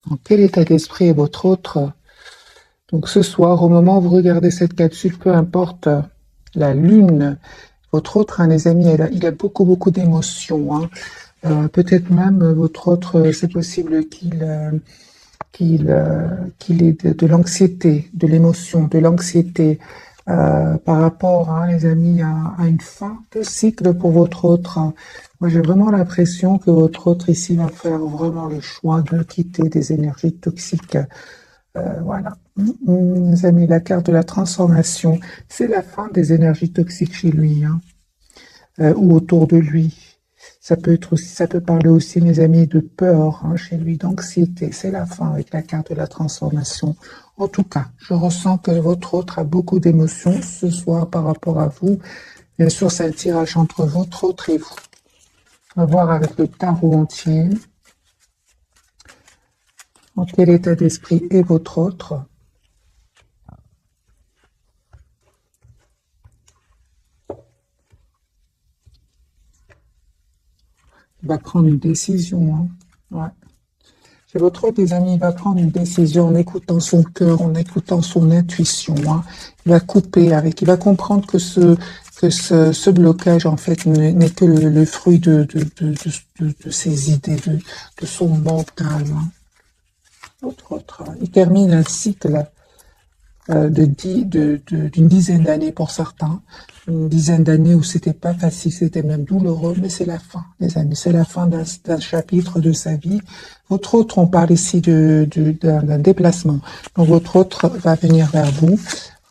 Dans quel état d'esprit est votre autre? Donc ce soir, au moment où vous regardez cette capsule, peu importe la lune, votre autre, hein, les amis, il a beaucoup, beaucoup d'émotions. Hein. Peut-être même votre autre, c'est possible qu'il ait de l'anxiété, de l'émotion, de l'anxiété par rapport, hein, les amis, à une fin de cycle pour votre autre. Moi, j'ai vraiment l'impression que votre autre ici va faire vraiment le choix de quitter des énergies toxiques. Voilà. Les amis, la carte de la transformation, c'est la fin des énergies toxiques chez lui, hein, ou autour de lui. Ça peut être aussi, ça peut parler aussi, mes amis, de peur, hein, chez lui, d'anxiété. C'est la fin avec la carte de la transformation. En tout cas, je ressens que votre autre a beaucoup d'émotions ce soir par rapport à vous. Bien sûr, c'est un tirage entre votre autre et vous. On va voir avec le tarot entier. En quel état d'esprit est votre autre? Il va prendre une décision, hein. Ouais. Chez votre autre, les amis, il va prendre une décision en écoutant son cœur, en écoutant son intuition, hein. Il va couper avec, il va comprendre que ce blocage, en fait, n'est que le fruit de ses idées, de son mental, hein. Votre autre, il termine un cycle d'une dizaine d'années pour certains, une dizaine d'années où c'était pas facile, c'était même douloureux, mais c'est la fin, les amis, c'est la fin d'un chapitre de sa vie. Votre autre, on parle ici d'un déplacement. Donc votre autre va venir vers vous.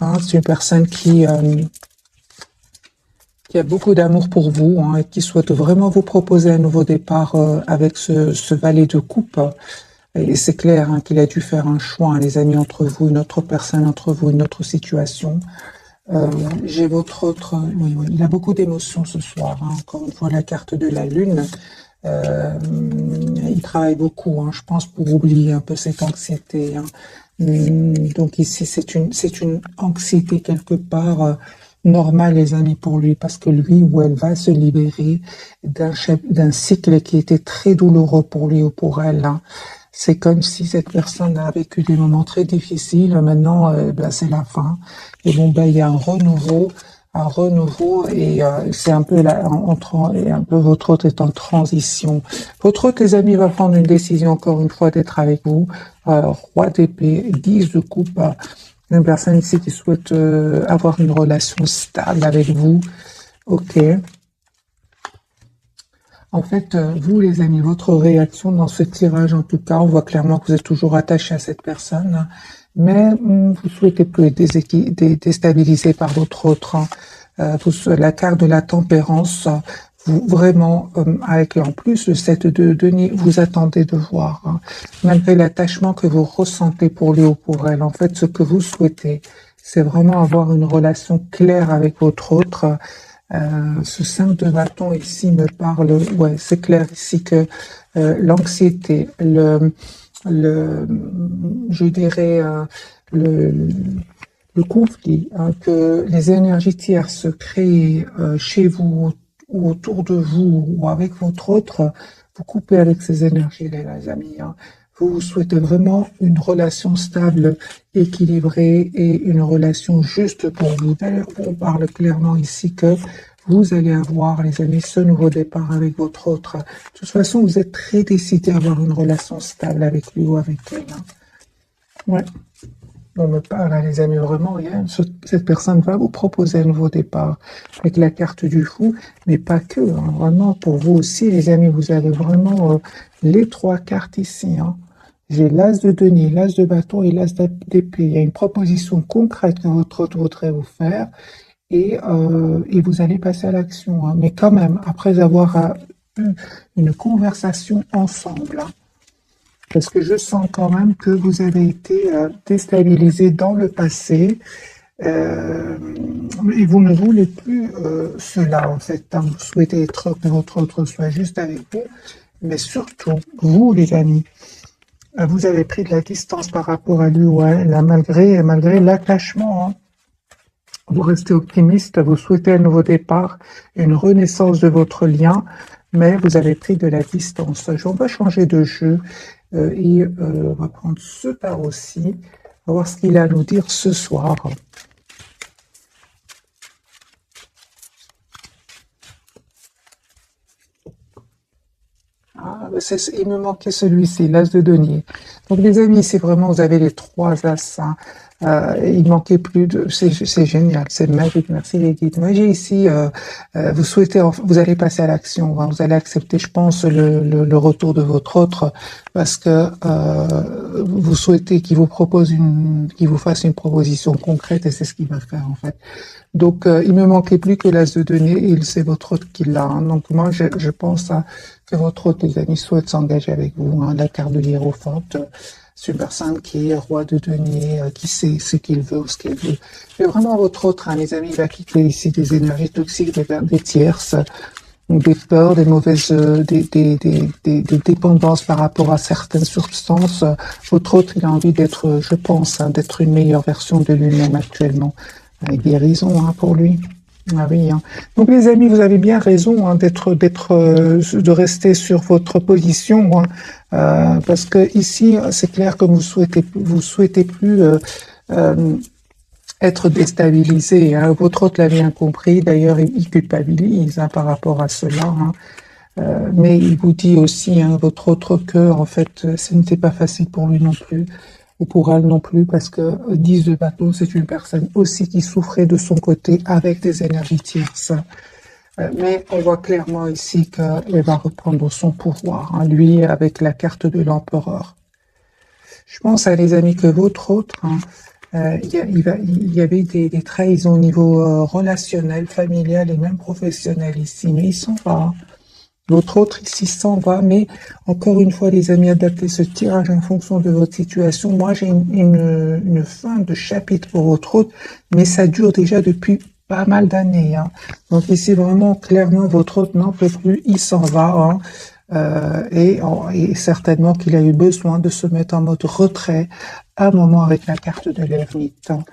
Hein, c'est une personne qui a beaucoup d'amour pour vous, hein, et qui souhaite vraiment vous proposer un nouveau départ avec ce valet de coupe. Et c'est clair, hein, qu'il a dû faire un choix, hein, les amis, entre vous, une autre personne, entre vous, une autre situation. J'ai votre autre... Oui, oui, il a beaucoup d'émotions ce soir. Hein, encore une fois, la carte de la lune. Il travaille beaucoup, hein, je pense, pour oublier un peu cette anxiété. Hein. Donc ici, c'est une anxiété quelque part normale, les amis, pour lui, parce que lui ou elle va se libérer d'un cycle qui était très douloureux pour lui ou pour elle. Hein. C'est comme si cette personne a vécu des moments très difficiles. Maintenant, ben, c'est la fin. Et bon, ben, il y a un renouveau, et c'est un peu et un peu votre autre est en transition. Votre autre, les amis, va prendre une décision encore une fois d'être avec vous. Roi d'épée, 10 de coupe, une personne ici qui souhaite avoir une relation stable avec vous. Ok. En fait, vous, les amis, votre réaction dans ce tirage, en tout cas, on voit clairement que vous êtes toujours attaché à cette personne, hein, mais vous souhaitez plus être déstabilisé par votre autre. Hein. La carte de la tempérance, vous vraiment, avec en plus le 7 de denier, vous attendez de voir, hein, malgré l'attachement que vous ressentez pour lui ou pour elle. En fait, ce que vous souhaitez, c'est vraiment avoir une relation claire avec votre autre. Ce 5 de bâton ici me parle, ouais, c'est clair ici que l'anxiété, je dirais, le, le conflit, hein, que les énergies tierces se créent chez vous ou autour de vous ou avec votre autre, vous coupez avec ces énergies, les amis. Hein. Vous souhaitez vraiment une relation stable, équilibrée et une relation juste pour vous. D'ailleurs, on parle clairement ici que vous allez avoir, les amis, ce nouveau départ avec votre autre. De toute façon, vous êtes très décidé à avoir une relation stable avec lui ou avec elle. Hein. Ouais. On me parle, hein, les amis, vraiment, cette personne va vous proposer un nouveau départ avec la carte du fou, mais pas que, hein, vraiment, pour vous aussi, les amis, vous avez vraiment les trois cartes ici. Hein. J'ai l'as de denier, l'as de bâton et l'as d'épée. Il y a une proposition concrète que votre autre voudrait vous faire, et vous allez passer à l'action. Hein. Mais quand même, après avoir eu une conversation ensemble, hein, parce que je sens quand même que vous avez été déstabilisé dans le passé et vous ne voulez plus cela en fait. Hein. Vous souhaitez que votre autre soit juste avec vous, mais surtout, vous les amis, vous avez pris de la distance par rapport à lui ou à elle, hein, malgré l'attachement. Hein. Vous restez optimiste, vous souhaitez un nouveau départ, une renaissance de votre lien, mais vous avez pris de la distance. On va changer de jeu. On va prendre ce tarot-ci, on va voir ce qu'il a à nous dire ce soir. Ah, il me manquait celui-ci, l'as de denier. Donc les amis, c'est vraiment, vous avez les trois as. Hein. Il manquait plus de... C'est génial, c'est magique, merci les guides. Moi j'ai ici, vous souhaitez, vous allez passer à l'action, hein, vous allez accepter, je pense, le retour de votre autre, parce que vous souhaitez qu'il vous propose qu'il vous fasse une proposition concrète, et c'est ce qu'il va faire en fait. Donc, il me manquait plus que l'as de denier, et c'est votre hôte qui l'a. Hein. Donc, moi, je pense que votre hôte, les amis, souhaite s'engager avec vous. Hein. La carte de l'hiérophante, c'est une personne qui est roi de denier, qui sait ce qu'il veut ou ce qu'elle veut. Mais vraiment, votre hôte, hein, les amis, il va quitter ici des énergies toxiques, des tierces, des peurs, des mauvaises, des dépendances par rapport à certaines substances. Votre hôte, il a envie d'être, je pense, hein, d'être une meilleure version de lui-même actuellement. Guérison hein, pour lui. Ah oui. Hein. Donc les amis, vous avez bien raison hein, de rester sur votre position, hein, parce que ici, c'est clair que vous souhaitez plus être déstabilisé. Hein. Votre hôte l'a bien compris. D'ailleurs, il culpabilise hein, par rapport à cela. Hein. Mais il vous dit aussi, hein, votre autre cœur, en fait, ce n'était pas facile pour lui non plus. Ou pour elle non plus, parce que 10 de bâton, c'est une personne aussi qui souffrait de son côté avec des énergies tierces. Mais on voit clairement ici qu'elle va reprendre son pouvoir, hein, lui, avec la carte de l'empereur. Je pense, à les amis, que votre autre, hein, il y avait des trahisons au niveau relationnel, familial et même professionnel ici, mais ils sont pas. L'autre autre ici s'en va, mais encore une fois, les amis, adaptez ce tirage en fonction de votre situation. Moi, j'ai une fin de chapitre pour votre autre, mais ça dure déjà depuis pas mal d'années. Hein. Donc ici, vraiment, clairement, votre autre n'en peut plus, il s'en va. Hein. Et certainement qu'il a eu besoin de se mettre en mode retrait à un moment avec la carte de l'ermite. Hein.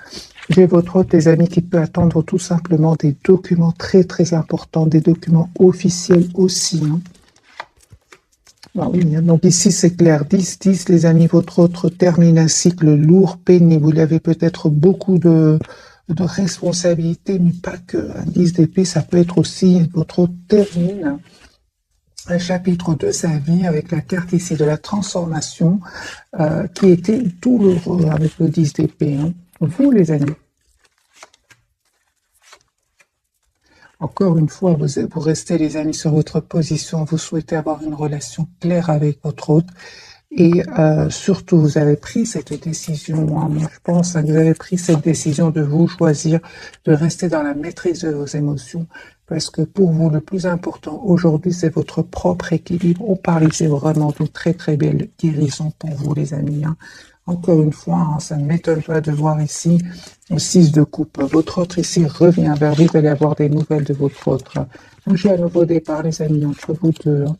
J'ai votre hôte, les amis, qui peut attendre tout simplement des documents très très importants, des documents officiels aussi. Hein. Ah oui, donc ici c'est clair, 10, les amis, votre autre termine un cycle lourd, pénible, vous avez peut-être beaucoup de responsabilités, mais pas que. Un 10 d'épée, ça peut être aussi, votre autre termine un chapitre de sa vie avec la carte ici de la transformation, qui était douloureux avec le 10 d'épée. Hein. Vous, les amis. Encore une fois, vous restez, les amis, sur votre position. Vous souhaitez avoir une relation claire avec votre hôte. Et surtout, vous avez pris cette décision, hein, moi je pense, que vous avez pris cette décision de vous choisir, de rester dans la maîtrise de vos émotions, parce que pour vous, le plus important aujourd'hui, c'est votre propre équilibre. On parle ici vraiment d'une très très belle guérison pour vous, les amis. Hein. Encore une fois, hein, ça ne m'étonne pas de voir ici le 6 de coupe. Votre autre ici revient vers vous, vous allez avoir des nouvelles de votre autre. Donc j'ai un nouveau départ, les amis, entre vous deux. Hein.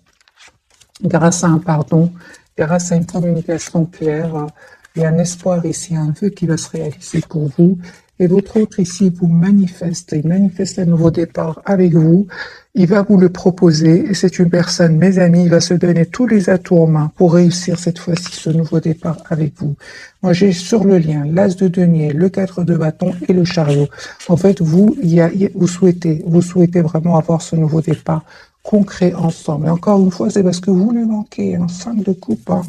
Grâce à un pardon, grâce à une communication claire, il y a un espoir ici, un vœu qui va se réaliser pour vous. Et votre autre ici vous manifeste, il manifeste un nouveau départ avec vous. Il va vous le proposer et c'est une personne, mes amis, il va se donner tous les atouts en main pour réussir cette fois-ci ce nouveau départ avec vous. Moi, j'ai sur le lien l'as de denier, le 4 de bâton et le chariot. En fait, vous souhaitez vraiment avoir ce nouveau départ concret ensemble. Et encore une fois, c'est parce que vous lui manquez, un 5 de coupe. Hein.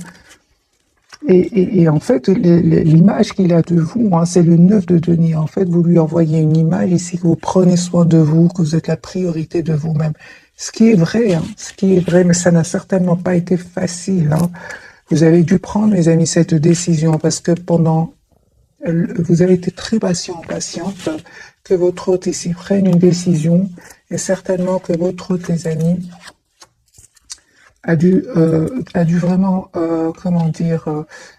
Et en fait, l'image qu'il a de vous, hein, c'est le 9 de denier. En fait, vous lui envoyez une image ici, que vous prenez soin de vous, que vous êtes la priorité de vous-même. Ce qui est vrai, hein, mais ça n'a certainement pas été facile. Hein. Vous avez dû prendre, mes amis, cette décision parce que vous avez été très patiente, que votre hôte ici prenne une décision et certainement que votre hôte, les amis, a dû vraiment,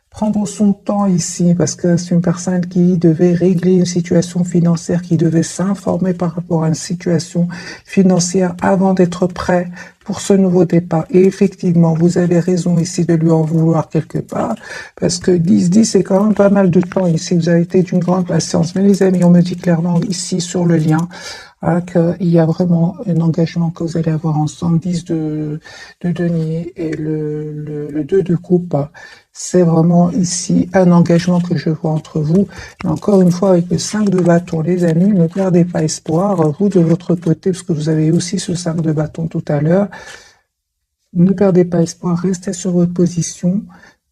prendre son temps ici, parce que c'est une personne qui devait régler une situation financière, qui devait s'informer par rapport à une situation financière avant d'être prêt pour ce nouveau départ. Et effectivement, vous avez raison ici de lui en vouloir quelque part, parce que 10-10, c'est quand même pas mal de temps ici. Vous avez été d'une grande patience. Mais les amis, on me dit clairement ici sur le lien qu'il y a vraiment un engagement que vous allez avoir ensemble. 10 de denier et le 2 de coupe. C'est vraiment ici un engagement que je vois entre vous. Mais encore une fois, avec le 5 de bâton, les amis, ne perdez pas espoir. Vous, de votre côté, parce que vous avez aussi ce 5 de bâton tout à l'heure, ne perdez pas espoir, restez sur votre position,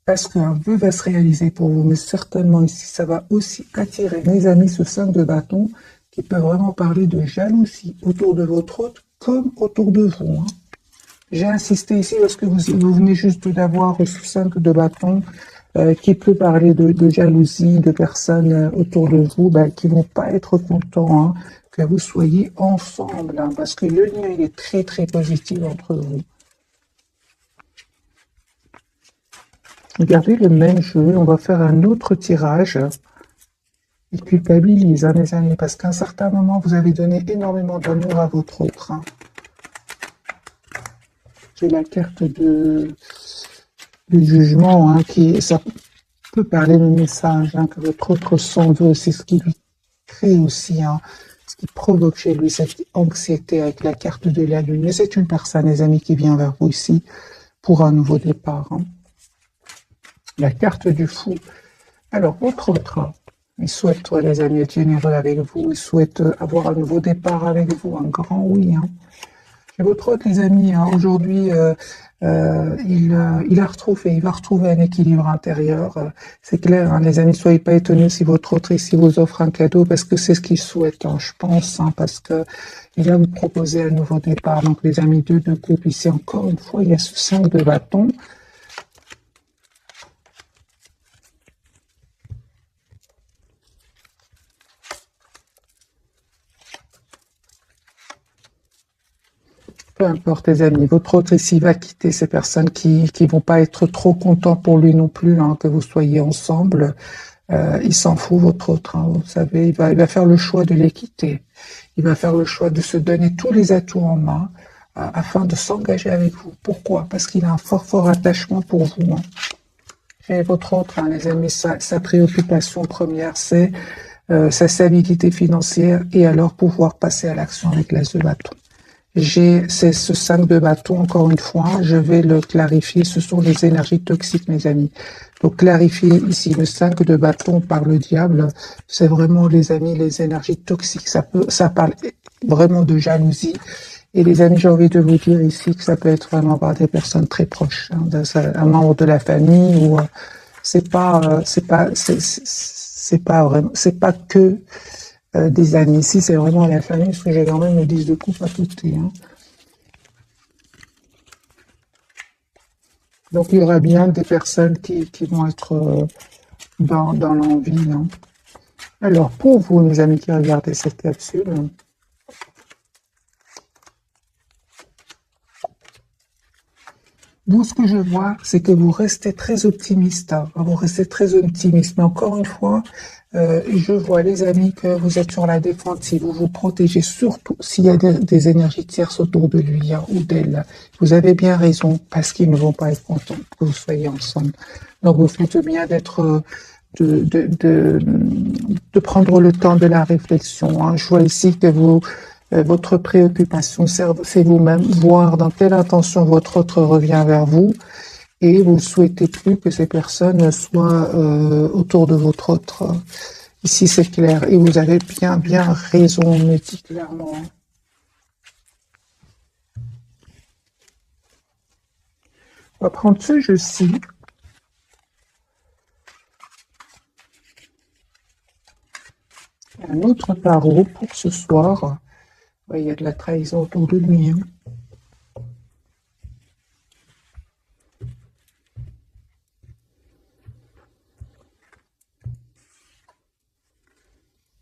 parce qu'un vœu va se réaliser pour vous. Mais certainement ici, ça va aussi attirer, mes amis, ce 5 de bâton, qui peut vraiment parler de jalousie autour de votre hôte, comme autour de vous. Hein. J'ai insisté ici parce que vous venez juste d'avoir ce 5 de bâton qui peut parler de jalousie, de personnes autour de vous qui vont pas être contents que vous soyez ensemble, parce que le lien il est très très positif entre vous. Regardez le même jeu, on va faire un autre tirage. Il culpabilise, mes amis, parce qu'à un certain moment, vous avez donné énormément d'amour à votre autre. J'ai la carte du jugement, ça peut parler de message que votre autre s'en veut. C'est ce qui lui crée aussi, ce qui provoque chez lui cette anxiété avec la carte de la lune. Mais c'est une personne, les amis, qui vient vers vous ici pour un nouveau départ. La carte du fou. Alors, votre autre, il souhaite, les amis, être généreux avec vous. Il souhaite avoir un nouveau départ avec vous. Un grand oui. Et votre autre, les amis, aujourd'hui, il va retrouver un équilibre intérieur. C'est clair, les amis, soyez pas étonnés si votre autre ici vous offre un cadeau, parce que c'est ce qu'il souhaite, je pense, parce que il va vous proposer un nouveau départ. Donc, les amis, 2 de coupe, ici, encore une fois, il y a ce 5 de bâton. Peu importe, les amis, votre autre ici va quitter ces personnes qui vont pas être trop contents pour lui non plus, que vous soyez ensemble. Il s'en fout, votre autre, vous savez, il va faire le choix de les quitter. Il va faire le choix de se donner tous les atouts en main afin de s'engager avec vous. Pourquoi? Parce qu'il a un fort attachement pour vous. Et votre autre, les amis, sa préoccupation première, c'est sa stabilité financière et alors pouvoir passer à l'action avec l'as de bâton. C'est ce 5 de bâton, encore une fois, je vais le clarifier, ce sont les énergies toxiques, mes amis. Donc, clarifier ici le 5 de bâton par le diable, c'est vraiment, les amis, les énergies toxiques. Ça parle vraiment de jalousie. Et les amis, j'ai envie de vous dire ici que ça peut être vraiment par des personnes très proches, un membre de la famille ou c'est pas que des amis. Ici, c'est vraiment la famille, parce que j'ai quand même le 10 de coupe à côté. Donc, il y aura bien des personnes qui vont être dans l'envie. Alors, pour vous, mes amis qui regardez cette capsule, vous, ce que je vois, c'est que vous restez très optimiste. Vous restez très optimiste. Mais encore une fois, je vois, les amis, que vous êtes sur la défensive. Vous vous protégez, surtout s'il y a des énergies tierces autour de lui ou d'elle. Vous avez bien raison, parce qu'ils ne vont pas être contents que vous soyez ensemble. Donc, vous faites bien d'être... de prendre le temps de la réflexion. Je vois ici que votre préoccupation, c'est vous-même, voir dans quelle intention votre autre revient vers vous, et vous ne souhaitez plus que ces personnes soient autour de votre autre. Ici, c'est clair, et vous avez bien raison, on me dit clairement. On va prendre ce jeu-ci. Un autre tarot pour ce soir. Il y a de la trahison autour de lui.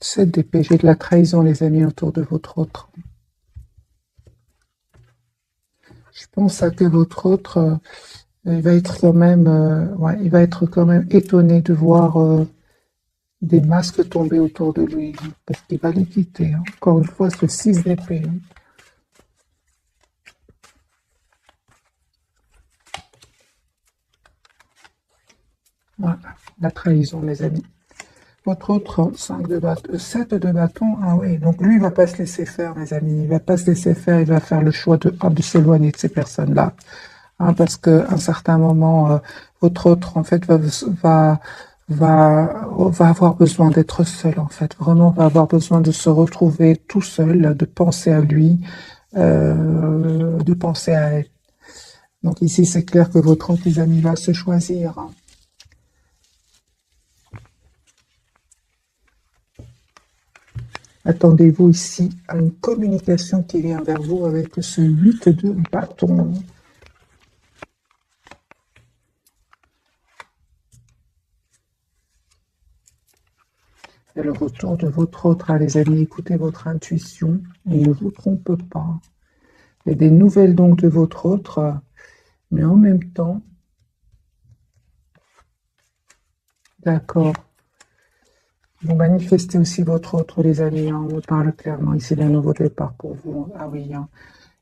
7 d'épée, j'ai de la trahison, les amis, autour de votre autre. Je pense que votre autre, il va être quand même étonné de voir des masques tomber autour de lui, parce qu'il va les quitter. Encore une fois, ce 6 d'épée. Voilà, la trahison, mes amis. Votre autre 7 de bâton, ah oui, donc lui, il va pas se laisser faire, mes amis. Il va pas se laisser faire, il va faire le choix de s'éloigner de ces personnes-là. Hein, parce qu'à un certain moment, votre autre, en fait, va avoir besoin d'être seul, en fait. Vraiment, va avoir besoin de se retrouver tout seul, de penser à lui, de penser à elle. Donc ici, c'est clair que votre autre, les amis, va se choisir. Hein. Attendez-vous ici à une communication qui vient vers vous avec ce 8 de bâton. Et le retour de votre autre, les amis, écoutez votre intuition et ne vous trompez pas. Il y a des nouvelles donc de votre autre, mais en même temps, d'accord, vous manifestez aussi votre autre, les amis, hein, on me parle clairement ici d'un nouveau départ pour vous. Ah oui, hein.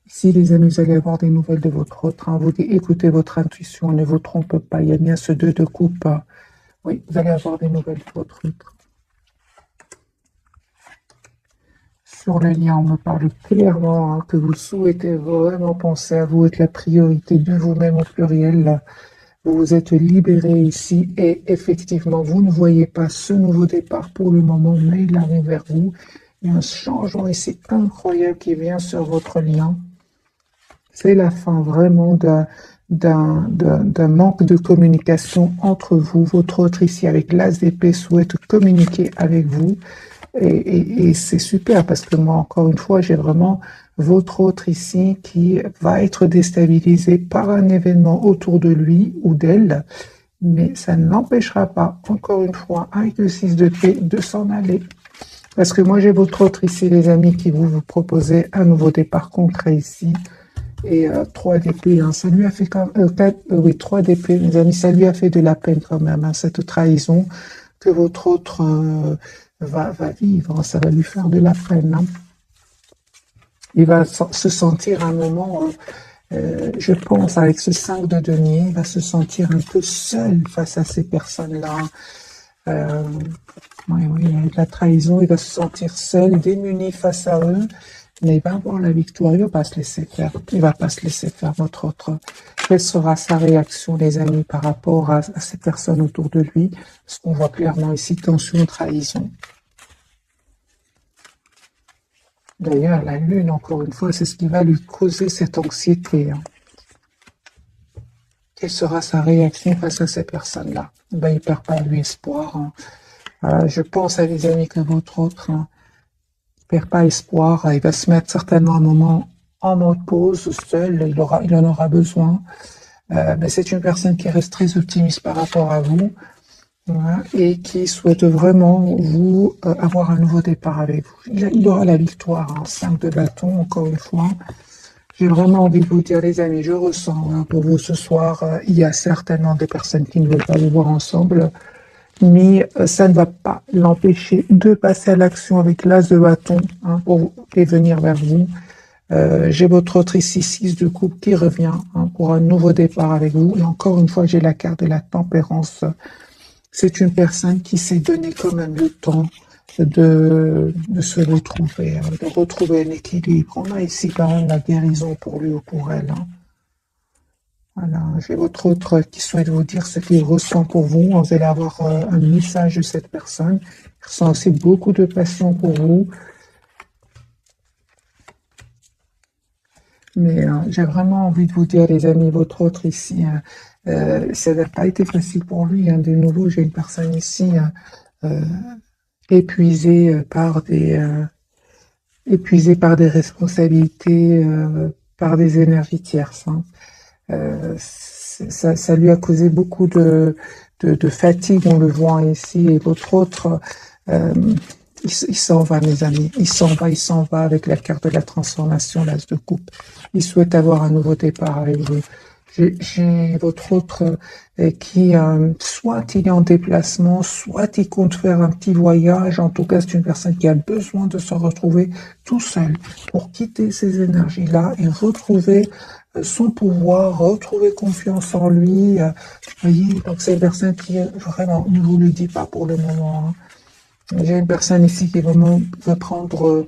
Ici, les amis, vous allez avoir des nouvelles de votre autre. Hein. Vous écoutez votre intuition, ne vous trompez pas. Il y a bien ce 2 de coupe. Oui, vous allez avoir des nouvelles de votre autre. Sur le lien, on me parle clairement hein, que vous souhaitez vraiment penser à vous, être la priorité de vous-même au pluriel. Vous vous êtes libéré ici et effectivement, vous ne voyez pas ce nouveau départ pour le moment, mais il arrive vers vous. Il y a un changement ici incroyable qui vient sur votre lien. C'est la fin vraiment d'un manque de communication entre vous. Votre autre ici avec l'as d'épée souhaite communiquer avec vous. Et c'est super parce que moi, encore une fois, j'ai vraiment votre autre ici qui va être déstabilisé par un événement autour de lui ou d'elle, mais ça ne l'empêchera pas, encore une fois, avec le 6 de paix, de s'en aller. Parce que moi, j'ai votre autre ici, les amis, qui vous proposez un nouveau départ concret ici. Et 3 d'épée, hein, ça lui a fait quand même, 3 d'épée, mes amis, ça lui a fait de la peine quand même, hein, cette trahison que votre autre va vivre, ça va lui faire de la peine. Hein. Il va se sentir un moment, je pense, avec ce 5 de denier, il va se sentir un peu seul face à ces personnes-là. Oui, avec la trahison, il va se sentir seul, démuni face à eux, mais il va avoir la victoire, il ne va pas se laisser faire. Il ne va pas se laisser faire, votre autre. Quelle sera sa réaction, les amis, par rapport à ces personnes autour de lui? Parce qu'on voit clairement ici tension, trahison. D'ailleurs, la lune, encore une fois, c'est ce qui va lui causer cette anxiété. Hein. Quelle sera sa réaction face à ces personnes-là? Ben, il ne perd pas, lui, espoir. Hein. Je pense à les amis que votre autre... Hein, perd pas espoir, il va se mettre certainement un moment en mode pause, seul, il en aura besoin. Mais c'est une personne qui reste très optimiste par rapport à vous voilà, et qui souhaite vraiment vous avoir un nouveau départ avec vous. Il aura la victoire, hein, 5 de bâton, encore une fois. J'ai vraiment envie de vous dire, les amis, je ressens hein, pour vous ce soir, il y a certainement des personnes qui ne veulent pas vous voir ensemble, mais ça ne va pas l'empêcher de passer à l'action avec l'as de bâton hein, et venir vers vous. J'ai votre autre ici, 6 de coupe qui revient hein, pour un nouveau départ avec vous. Et encore une fois, j'ai la carte de la tempérance. C'est une personne qui s'est donné quand même le temps de se retrouver, hein, de retrouver un équilibre. On a ici quand même la guérison pour lui ou pour elle. Hein. Voilà, j'ai votre autre qui souhaite vous dire ce qu'il ressent pour vous. Vous allez avoir un message de cette personne. Il ressent aussi beaucoup de passion pour vous. Mais j'ai vraiment envie de vous dire, les amis, votre autre ici, ça n'a pas été facile pour lui. Hein. De nouveau, j'ai une personne ici épuisée par des responsabilités, par des énergies tierces. Hein. Ça lui a causé beaucoup de fatigue, on le voit ici, et votre autre, il s'en va, mes amis, il s'en va avec la carte de la transformation, l'as de coupe. Il souhaite avoir un nouveau départ avec vous. J'ai votre autre qui, soit il est en déplacement, soit il compte faire un petit voyage. En tout cas, c'est une personne qui a besoin de se retrouver tout seul pour quitter ces énergies-là et retrouver son pouvoir, retrouver confiance en lui. Voyez, donc c'est une personne qui vraiment ne vous le dit pas pour le moment, hein. J'ai une personne ici qui vraiment veut prendre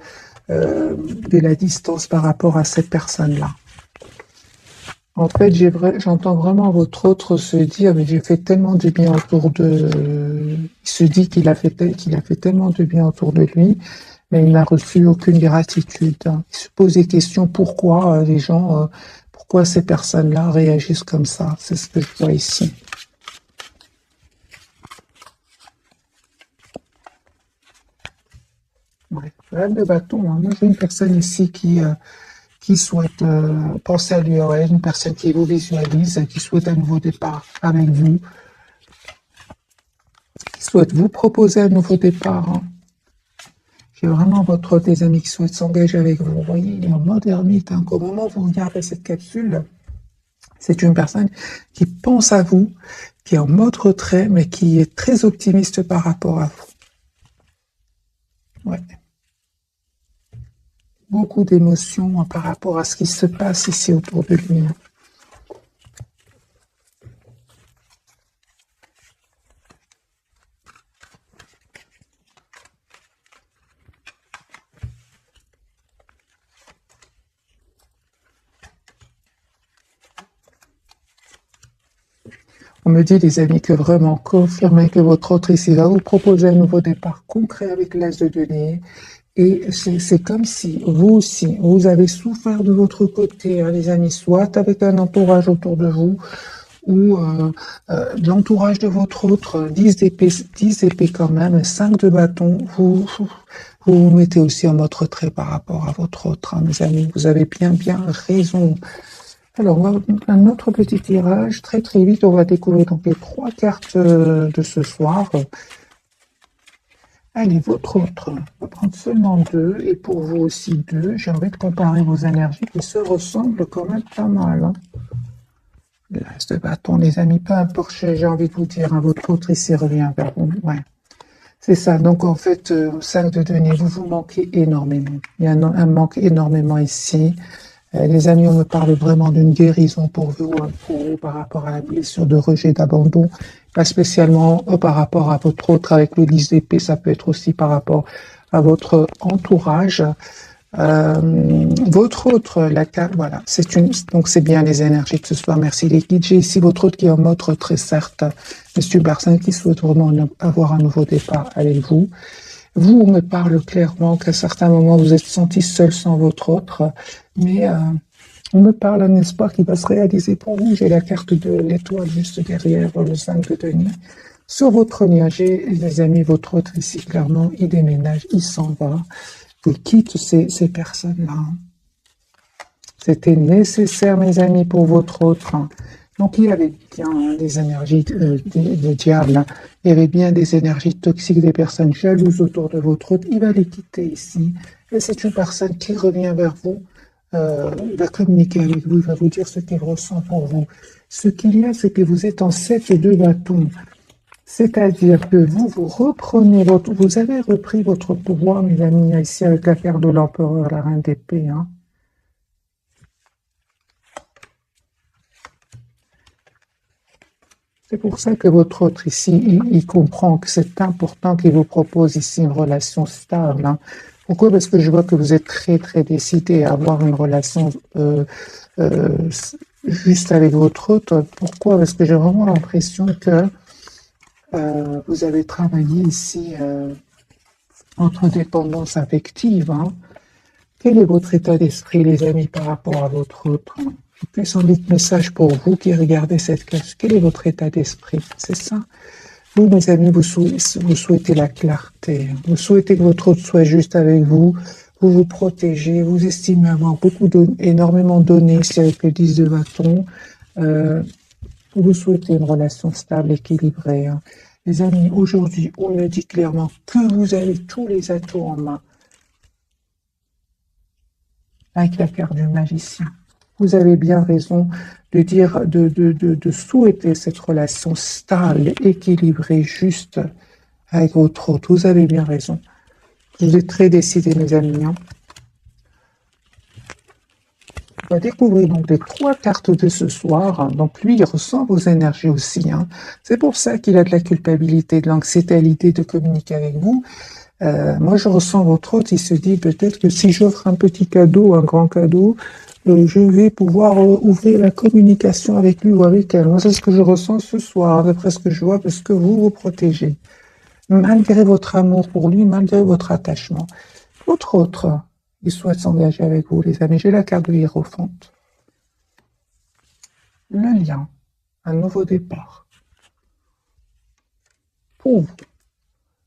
de la distance par rapport à cette personne-là. En fait, j'entends vraiment votre autre se dire, mais j'ai fait tellement de bien autour de. Il se dit qu'il a fait tellement de bien autour de lui, mais il n'a reçu aucune gratitude, hein. Il se pose des questions pourquoi les gens, pourquoi ces personnes-là réagissent comme ça. C'est ce que je vois ici. Ouais. Reine de bâton, hein. Moi, j'ai une personne ici qui souhaite penser à lui, ouais, une personne qui vous visualise, qui souhaite un nouveau départ avec vous, qui souhaite vous proposer un nouveau départ, hein. J'ai vraiment votre des amis qui souhaitent s'engager avec vous. Vous voyez, il est en mode ermite, hein. Au moment où vous regardez cette capsule, c'est une personne qui pense à vous, qui est en mode retrait, mais qui est très optimiste par rapport à vous. Ouais. Beaucoup d'émotions, hein, par rapport à ce qui se passe ici autour de lui, hein. On me dit, les amis, que vraiment confirmez que votre autre ici va vous proposer un nouveau départ concret avec l'âge de denier. Et c'est comme si vous aussi, vous avez souffert de votre côté, hein, les amis, soit avec un entourage autour de vous, ou de l'entourage de votre autre, 10 épées quand même, 5 de bâton, vous mettez aussi en mode retrait par rapport à votre autre, hein, mes amis. Vous avez bien raison. Alors, on va un autre petit tirage. Très vite, on va découvrir donc les 3 cartes de ce soir. Allez, votre autre, on va prendre seulement 2, et pour vous aussi 2. J'ai envie de comparer vos énergies qui se ressemblent quand même pas mal, hein. L'as de bâton, les amis, peu importe, j'ai envie de vous dire, hein, votre autre ici revient vers vous. Ouais. C'est ça. Donc, en fait, 5 de denier, vous manquez énormément. Il y a un manque énormément ici. Les amis, on me parle vraiment d'une guérison pour vous, hein, par rapport à la blessure de rejet, d'abandon, pas spécialement par rapport à votre autre avec le 10 d'épée, ça peut être aussi par rapport à votre entourage. Votre autre, la carte, voilà, donc c'est bien les énergies de ce soir. Merci les guides. J'ai ici votre autre qui est en mode retrait, certes, Monsieur Barsin, qui souhaite vraiment avoir un nouveau départ avec vous. Vous, on me parle clairement qu'à certains moments, vous êtes senti seul sans votre autre, mais on me parle d'un espoir qui va se réaliser pour vous. J'ai la carte de l'étoile juste derrière le 5 de denier. Sur votre lien, j'ai, les amis, votre autre ici, clairement, il déménage, il s'en va, il quitte ces personnes-là. C'était nécessaire, mes amis, pour votre autre. Donc, il y avait bien des énergies de diable, hein. Il y avait bien des énergies toxiques, des personnes jalouses autour de votre autre. Il va les quitter ici. Et c'est une personne qui revient vers vous, il va communiquer avec vous, il va vous dire ce qu'il ressent pour vous. Ce qu'il y a, c'est que vous êtes en 7 de bâton. C'est-à-dire que vous reprenez vous avez repris votre pouvoir, mes amis, ici avec la carte de l'empereur, la reine d'épée, hein. C'est pour ça que votre autre ici, il comprend que c'est important qu'il vous propose ici une relation stable, hein. Pourquoi? Parce que je vois que vous êtes très décidé à avoir une relation juste avec votre autre. Pourquoi? Parce que j'ai vraiment l'impression que vous avez travaillé ici entre dépendance affective, hein. Quel est votre état d'esprit, les amis, par rapport à votre autre? Plus un vite message pour vous qui regardez cette case. Quel est votre état d'esprit? C'est ça. Vous, mes amis, vous souhaitez la clarté. Vous souhaitez que votre autre soit juste avec vous. Vous vous protégez. Vous estimez avoir énormément donné ici avec le 10 de bâton. Vous souhaitez une relation stable, équilibrée, hein. Les amis, aujourd'hui, on me dit clairement que vous avez tous les atouts en main. Avec la carte du magicien. Vous avez bien raison de dire, de souhaiter cette relation stable, équilibrée, juste avec votre autre. Vous avez bien raison. Vous êtes très décidés, mes amis, hein. va découvrir donc les 3 cartes de ce soir. Donc lui, il ressent vos énergies aussi. C'est pour ça qu'il a de la culpabilité, de l'anxiété à l'idée de communiquer avec vous. Moi, je ressens votre hôte. Il se dit peut-être que si j'offre un petit cadeau, un grand cadeau, je vais pouvoir ouvrir la communication avec lui ou avec elle. Moi, c'est ce que je ressens ce soir, d'après ce que je vois, parce que vous vous protégez. Malgré votre amour pour lui, malgré votre attachement. Autre, il souhaite s'engager avec vous, les amis. J'ai la carte de Hiérophante. Le lien, un nouveau départ. Pauvre,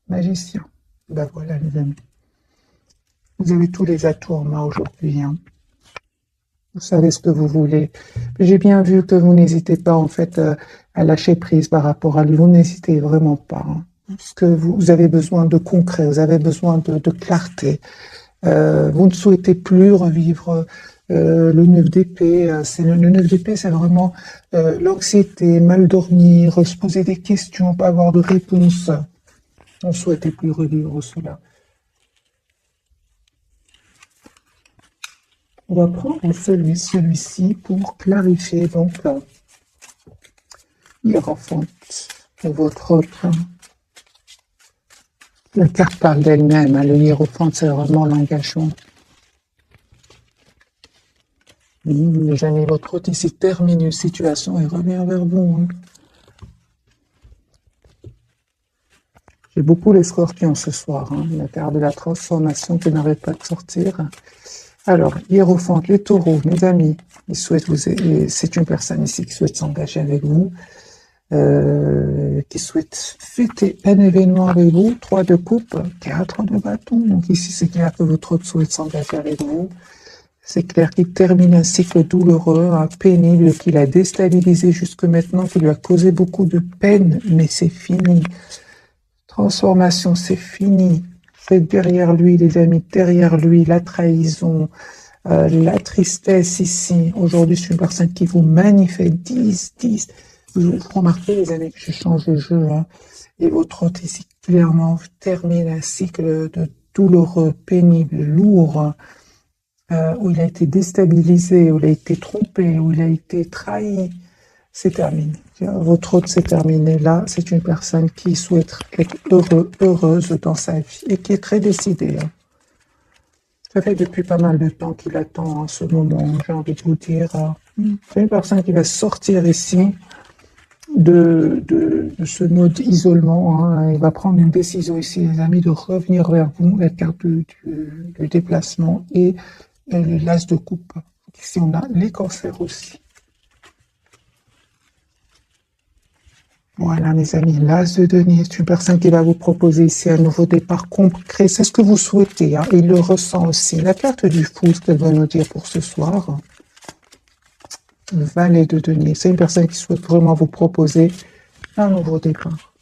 magicien. Ben voilà, les amis. Vous avez tous les atouts en main aujourd'hui. Vous savez ce que vous voulez. J'ai bien vu que vous n'hésitez pas, en fait, à lâcher prise par rapport à lui. Vous n'hésitez vraiment pas. Parce que vous avez besoin de concret, vous avez besoin de clarté. Vous ne souhaitez plus revivre le 9 d'épée. Le 9 d'épée, c'est vraiment l'anxiété, mal dormir, se poser des questions, pas avoir de réponse. On ne souhaitait plus revivre cela. On va prendre celui-ci pour clarifier donc Hiérophante et votre autre. La carte parle d'elle-même. Le Hiérophante, c'est vraiment l'engagement. Les amis, votre hôte ici termine une situation et revient vers vous. J'ai beaucoup les scorpions ce soir. La carte de la transformation qui n'arrête pas de sortir. Alors, Hiérophante, les taureaux, mes amis, c'est une personne ici qui souhaite s'engager avec vous, qui souhaite fêter un événement avec vous. 3 de coupe, 4 de bâton. Donc ici, c'est clair que votre hôte souhaite s'engager avec vous. C'est clair qu'il termine un cycle douloureux, pénible, qu'il a déstabilisé jusque maintenant, qui lui a causé beaucoup de peine, mais c'est fini. Transformation, c'est fini. C'est derrière lui, les amis, derrière lui, la trahison, la tristesse ici. Aujourd'hui, c'est une personne qui vous manifeste 10. Vous remarquez, les amis, que je change de jeu. Et votre hôte ici, clairement, termine un cycle de douloureux, pénible, lourd, où il a été déstabilisé, où il a été trompé, où il a été trahi. C'est terminé. Votre hôte, c'est terminé. Là, c'est une personne qui souhaite être heureuse dans sa vie et qui est très décidée. Ça fait depuis pas mal de temps qu'il attend ce moment, j'ai envie de vous dire. C'est une personne qui va sortir ici de ce mode isolement. Il va prendre une décision ici, les amis, de revenir vers vous, la carte du déplacement et l'as de coupe. Ici, on a les cancers aussi. Voilà, mes amis, l'as de denier, c'est une personne qui va vous proposer ici un nouveau départ concret. C'est ce que vous souhaitez, il le ressent aussi. La carte du fou, ce qu'elle va nous dire pour ce soir. Le valet de denier, c'est une personne qui souhaite vraiment vous proposer un nouveau départ.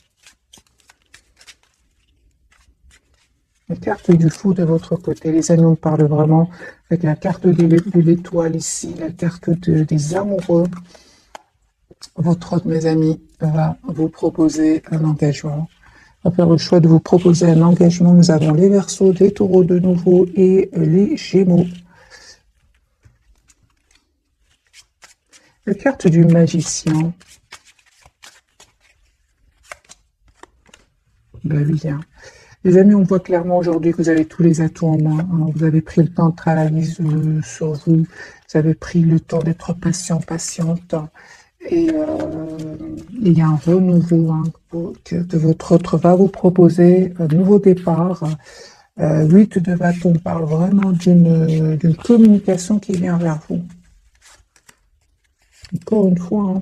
La carte du fou de votre côté, les amis, on parle vraiment avec la carte de l'étoile ici, la carte des amoureux. Votre hôte, mes amis, va vous proposer un engagement. Va faire le choix de vous proposer un engagement. Nous avons les Verseaux, les Taureaux de nouveau et les Gémeaux. La carte du magicien. Bien. Les amis, on voit clairement aujourd'hui que vous avez tous les atouts en main. Vous avez pris le temps de travailler sur vous. Vous avez pris le temps d'être patient, patiente. Et il y a un renouveau que votre autre va vous proposer, un nouveau départ. 8 de bâton parle vraiment d'une communication qui vient vers vous. Encore une fois,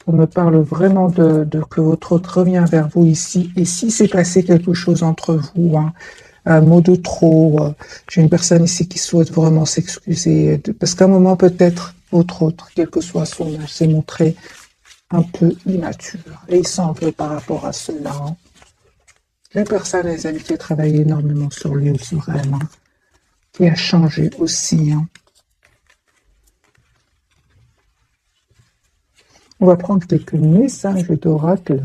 on me parle vraiment de que votre autre revient vers vous ici. Et si c'est passé quelque chose entre vous, un mot de trop, j'ai une personne ici qui souhaite vraiment s'excuser, parce qu'à un moment peut-être votre autre, quel que soit son âge, s'est montré un peu immature. Et il s'en veut par rapport à cela. La personne, les amis, qui a travaillé énormément sur lui ou sur elle, qui a changé aussi. On va prendre quelques messages d'oracle.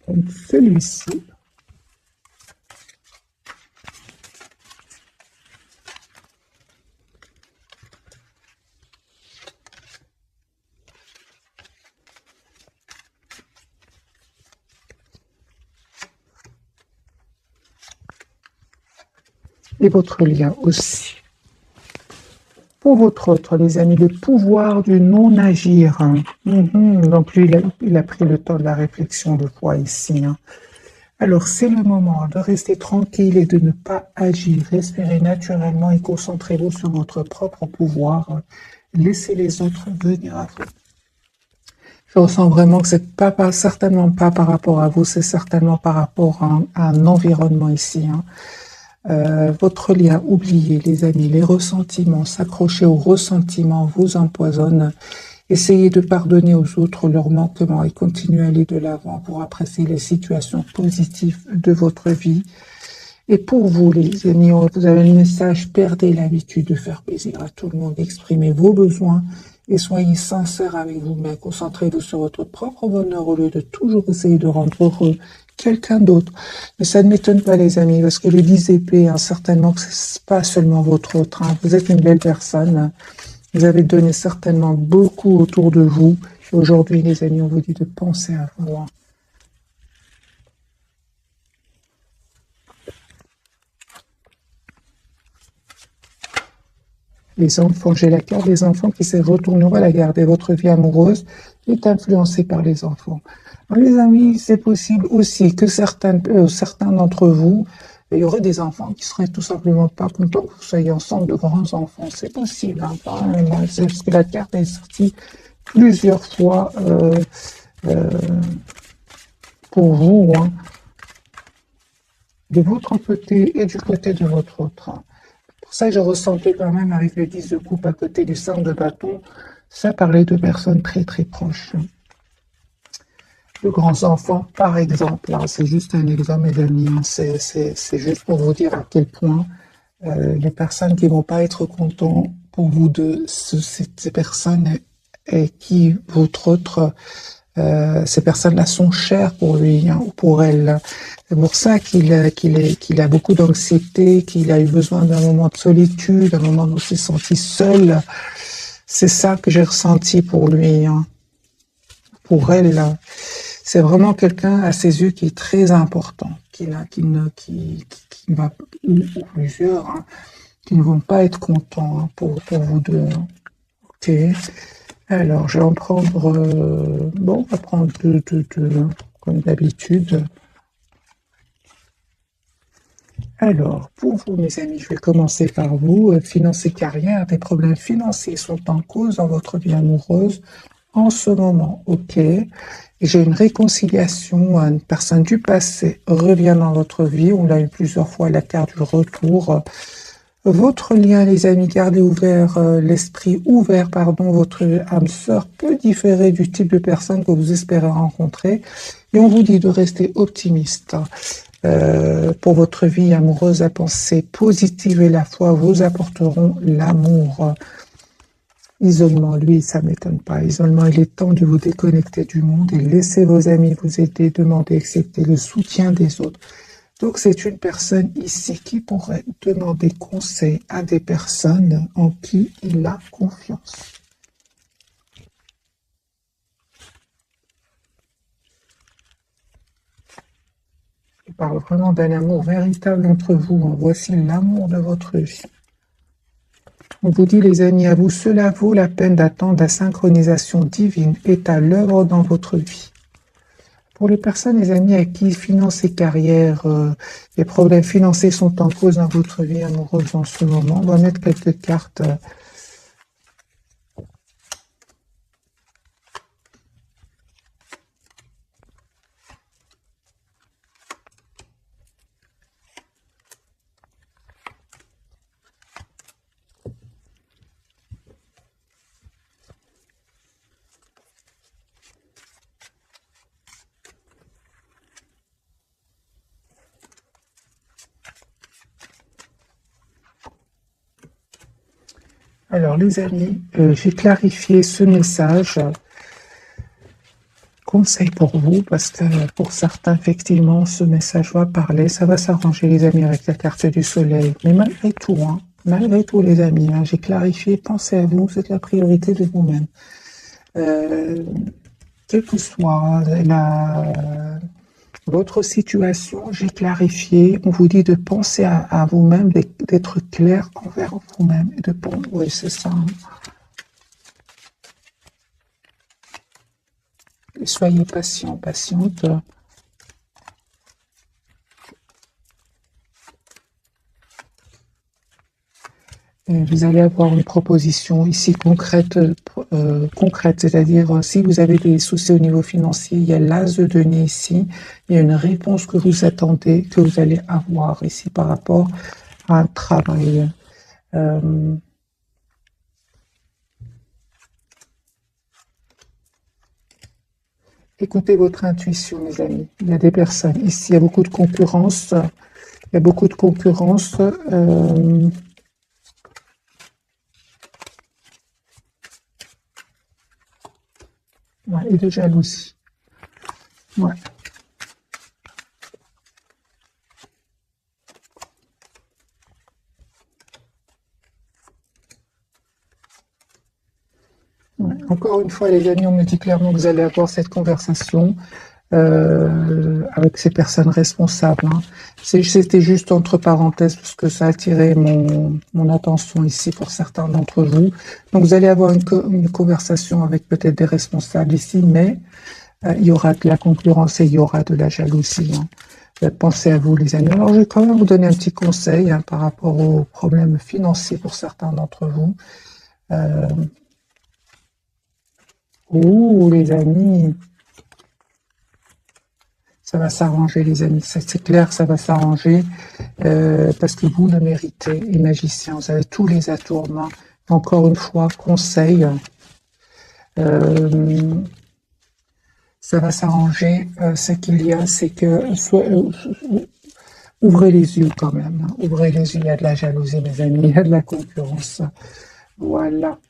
Comme celui-ci. et votre lien aussi. Pour votre autre, les amis, le pouvoir du non-agir. Donc lui, il a pris le temps de la réflexion de foi ici. Alors, c'est le moment de rester tranquille et de ne pas agir. Respirez naturellement et concentrez-vous sur votre propre pouvoir. Laissez les autres venir à vous. Je ressens vraiment que c'est certainement pas par rapport à vous, c'est certainement par rapport à un environnement ici. Votre lien, oubliez les amis, les ressentiments, s'accrocher aux ressentiments vous empoisonne. Essayez de pardonner aux autres leurs manquements et continuez à aller de l'avant pour apprécier les situations positives de votre vie. Et pour vous, les amis, vous avez le message, perdez l'habitude de faire plaisir à tout le monde, exprimez vos besoins et soyez sincères avec vous-même. Concentrez-vous sur votre propre bonheur au lieu de toujours essayer de rendre heureux quelqu'un d'autre. Mais ça ne m'étonne pas, les amis, parce que le 10 épées, certainement que c'est pas seulement votre autre. Vous êtes une belle personne. Vous avez donné certainement beaucoup autour de vous. Et aujourd'hui, les amis, on vous dit de penser à vous. Les enfants, j'ai la carte des enfants qui se retourneront à la garder. Votre vie amoureuse est influencée par les enfants. Alors, les amis, c'est possible aussi que certains d'entre vous, il y aurait des enfants qui seraient tout simplement pas contents que vous soyez ensemble de grands enfants. C'est possible, c'est parce que la carte est sortie plusieurs fois pour vous, de votre côté et du côté de votre autre. Pour ça, je ressentais quand même avec le 10 de coupe à côté du 5 de bâton, ça parlait de personnes très très proches. De grands enfants, par exemple, c'est juste un exemple, mes amis, c'est juste pour vous dire à quel point les personnes qui vont pas être contents pour vous deux, ces personnes et qui votre autre, ces personnes-là sont chères pour lui ou pour elle. C'est pour ça qu'il a beaucoup d'anxiété, qu'il a eu besoin d'un moment de solitude, d'un moment où il s'est senti seul. C'est ça que j'ai ressenti pour lui, pour elle. C'est vraiment quelqu'un à ses yeux qui est très important, qui va, ou plusieurs, qui ne vont pas être contents pour vous deux. Ok. Alors, je vais en prendre, on va prendre deux, comme d'habitude. Alors, pour vous, mes amis, je vais commencer par vous. Finances et carrière, des problèmes financiers sont en cause dans votre vie amoureuse en ce moment. Ok. J'ai une réconciliation, une personne du passé revient dans votre vie. On l'a eu plusieurs fois, la carte du retour. Votre lien, les amis, gardez ouvert, l'esprit ouvert, votre âme sœur peut différer du type de personne que vous espérez rencontrer. Et on vous dit de rester optimiste. Pour votre vie amoureuse, la pensée positive et la foi vous apporteront l'amour. Isolement, lui, ça m'étonne pas. Isolement, il est temps de vous déconnecter du monde et laisser vos amis vous aider, demander, accepter le soutien des autres. Donc, c'est une personne ici qui pourrait demander conseil à des personnes en qui il a confiance. Il parle vraiment d'un amour véritable entre vous. Voici l'amour de votre vie. On vous dit, les amis, à vous, cela vaut la peine d'attendre. La synchronisation divine est à l'œuvre dans votre vie. Pour les personnes, les amis, à qui finances et carrière, les problèmes financiers sont en cause dans votre vie amoureuse en ce moment, on va mettre quelques cartes. Alors, les amis, j'ai clarifié ce message. Conseil pour vous, parce que pour certains, effectivement, ce message va parler. Ça va s'arranger, les amis, avec la carte du soleil. Mais malgré tout, les amis, j'ai clarifié. Pensez à vous, c'est la priorité de vous-même. Quelle que soit Votre situation, j'ai clarifié. On vous dit de penser à vous-même, d'être clair envers vous-même. Et de oui, c'est ça. Hein. Et soyez patient, patiente. Vous allez avoir une proposition ici concrète, c'est-à-dire si vous avez des soucis au niveau financier, il y a l'as de denier ici, il y a une réponse que vous attendez, que vous allez avoir ici par rapport à un travail. Écoutez votre intuition, mes amis. Il y a des personnes ici, il y a beaucoup de concurrence. Il y a beaucoup de concurrence. Ouais, et de jalousie. Ouais. Ouais. Encore une fois, les amis, on me dit clairement que vous allez avoir cette conversation avec ces personnes responsables. Hein. C'était juste entre parenthèses parce que ça a attiré mon attention ici pour certains d'entre vous. Donc vous allez avoir une conversation avec peut-être des responsables ici, mais il y aura de la concurrence et il y aura de la jalousie. Hein. Pensez à vous, les amis. Alors, je vais quand même vous donner un petit conseil hein, par rapport aux problèmes financiers pour certains d'entre vous. Ouh, les amis, ça va s'arranger, les amis. C'est clair, ça va s'arranger parce que vous le méritez. Et magicien, vous avez tous les atouts en main. Encore une fois, conseil. Ça va s'arranger. Ce qu'il y a, c'est que ouvrez les yeux quand même. Hein. Ouvrez les yeux. Il y a de la jalousie, mes amis. Il y a de la concurrence. Voilà.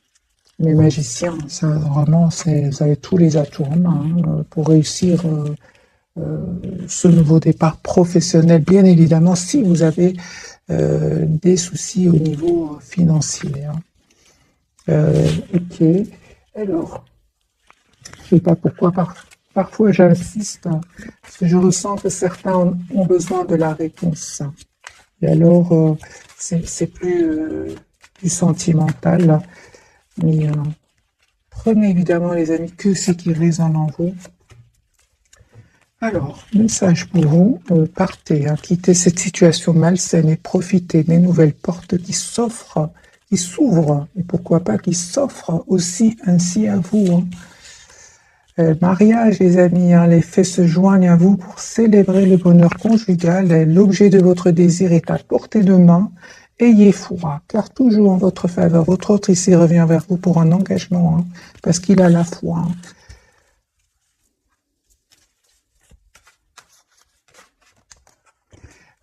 Les magiciens, ça vraiment, vous avez tous les atouts en main hein, pour réussir ce nouveau départ professionnel. Bien évidemment, si vous avez des soucis au niveau financier. Hein. Ok. Alors, je ne sais pas pourquoi parfois j'insiste, hein, parce que je ressens que certains ont besoin de la réponse. Et alors, c'est plus sentimental. Mais prenez évidemment, les amis, que ce qui résonne en vous. Alors, message pour vous, partez, hein, quittez cette situation malsaine et profitez des nouvelles portes qui s'ouvrent, et pourquoi pas qui s'offrent aussi ainsi à vous. Hein. Mariage, les amis, hein, les faits se joignent à vous pour célébrer le bonheur conjugal. L'objet de votre désir est à portée de main. Ayez foi, car tout joue en votre faveur. Votre autre ici revient vers vous pour un engagement, hein, parce qu'il a la foi. Hein.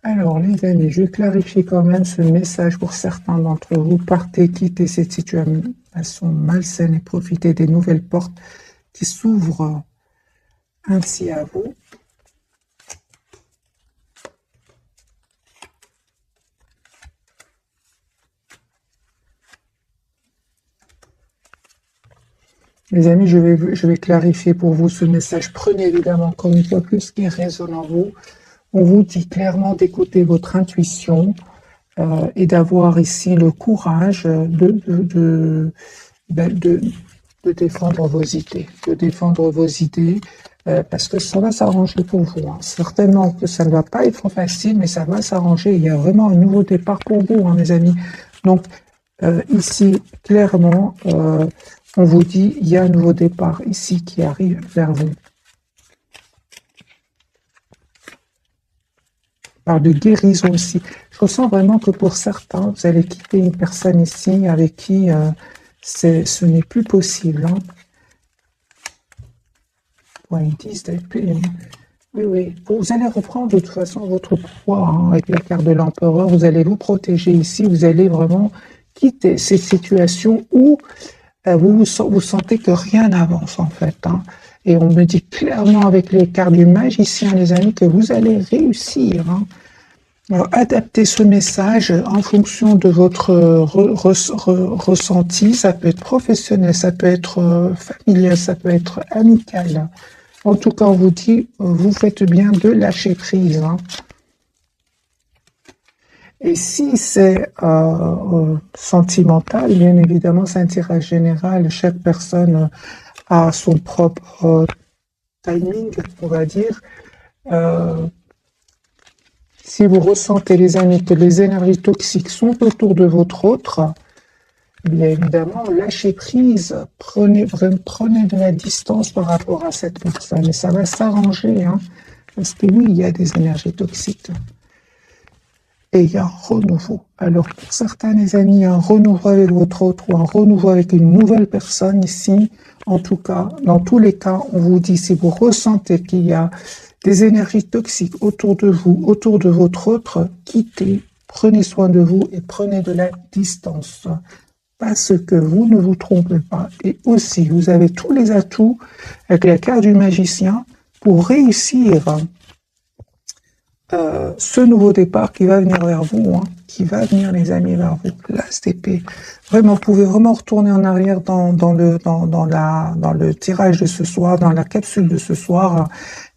Alors, les amis, je vais clarifier quand même ce message pour certains d'entre vous. Partez, quittez cette situation malsaine et profitez des nouvelles portes qui s'ouvrent ainsi à vous. Les amis, je vais clarifier pour vous ce message. Prenez évidemment encore une fois plus ce qui résonne en vous. On vous dit clairement d'écouter votre intuition et d'avoir ici le courage de défendre vos idées. De défendre vos idées parce que ça va s'arranger pour vous. Hein. Certainement que ça ne va pas être facile, mais ça va s'arranger. Il y a vraiment un nouveau départ pour vous, hein, mes amis. Donc, ici, clairement, on vous dit, il y a un nouveau départ ici qui arrive vers vous. Par de guérison aussi. Je ressens vraiment que pour certains, vous allez quitter une personne ici avec qui ce n'est plus possible. Hein. Ouais, ils disent d'épée. Oui, oui. Vous allez reprendre de toute façon votre pouvoir hein, avec la carte de l'empereur. Vous allez vous protéger ici. Vous allez vraiment quitter ces situations où vous sentez que rien n'avance en fait. Hein. Et on me dit clairement avec les cartes du magicien, les amis, que vous allez réussir. Hein. Alors, adaptez ce message en fonction de votre ressenti. Ça peut être professionnel, ça peut être familial, ça peut être amical. En tout cas, on vous dit, vous faites bien de lâcher prise. Hein. Et si c'est sentimental, bien évidemment, c'est un tirage général. Chaque personne a son propre timing, on va dire. Si vous ressentez, les amis, que les énergies toxiques sont autour de votre autre, bien évidemment, lâchez prise, prenez de la distance par rapport à cette personne. Et ça va s'arranger, hein, parce que oui, il y a des énergies toxiques. Et il y a un renouveau. Alors, pour certains, les amis, il y a un renouveau avec votre autre ou un renouveau avec une nouvelle personne ici. En tout cas, dans tous les cas, on vous dit, si vous ressentez qu'il y a des énergies toxiques autour de vous, autour de votre autre, quittez, prenez soin de vous et prenez de la distance. Parce que vous ne vous trompez pas. Et aussi, vous avez tous les atouts avec la carte du magicien pour réussir ce nouveau départ qui va venir vers vous, hein, qui va venir, les amis, vers vous. L'As d'épée. Vraiment, vous pouvez vraiment retourner en arrière dans le tirage de ce soir, dans la capsule de ce soir,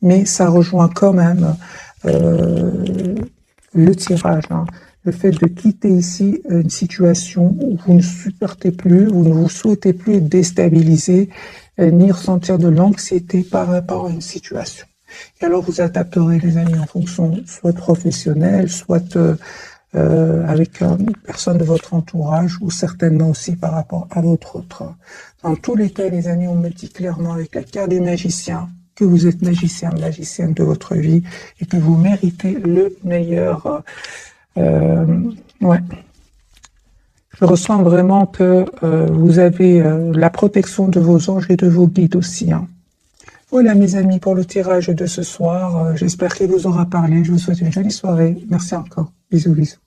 mais ça rejoint quand même le tirage. Hein. Le fait de quitter ici une situation où vous ne supportez plus, vous ne vous souhaitez plus être déstabilisé, ni ressentir de l'anxiété par rapport à une situation. Et alors vous adapterez, les amis, en fonction soit professionnel, soit avec une personne de votre entourage, ou certainement aussi par rapport à votre autre. Dans tous les cas, les amis, on me dit clairement avec la carte du magicien que vous êtes magicien, magicienne de votre vie et que vous méritez le meilleur. Ouais. Je ressens vraiment que vous avez la protection de vos anges et de vos guides aussi. Hein. Voilà, mes amis, pour le tirage de ce soir. J'espère qu'il vous aura parlé. Je vous souhaite une jolie soirée. Merci encore. Bisous, bisous.